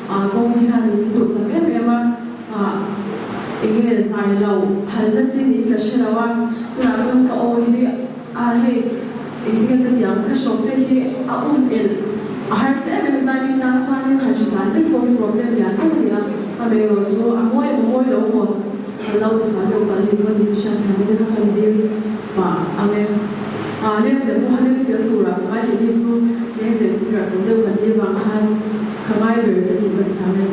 công ty hàng đi tụ sang em mà cái dài lâu hẳn là chỉ đi cái chuyện là cứ làm luôn cái ôi hi hay cái cái tiếng cái shop đấy hi el har se em dài đi nào xoay đi hay chúng ta thì có problem gì đó thì à bây giờ số mỗi lâu một lâu thì sao được bạn đi vào đi xem thì mình có phần đi và anh em nên sẽ mua hàng đi cái tour à cái gì đi số nên sẽ xin ra số được phần đi vào hàng không ai về sẽ đi bên sau này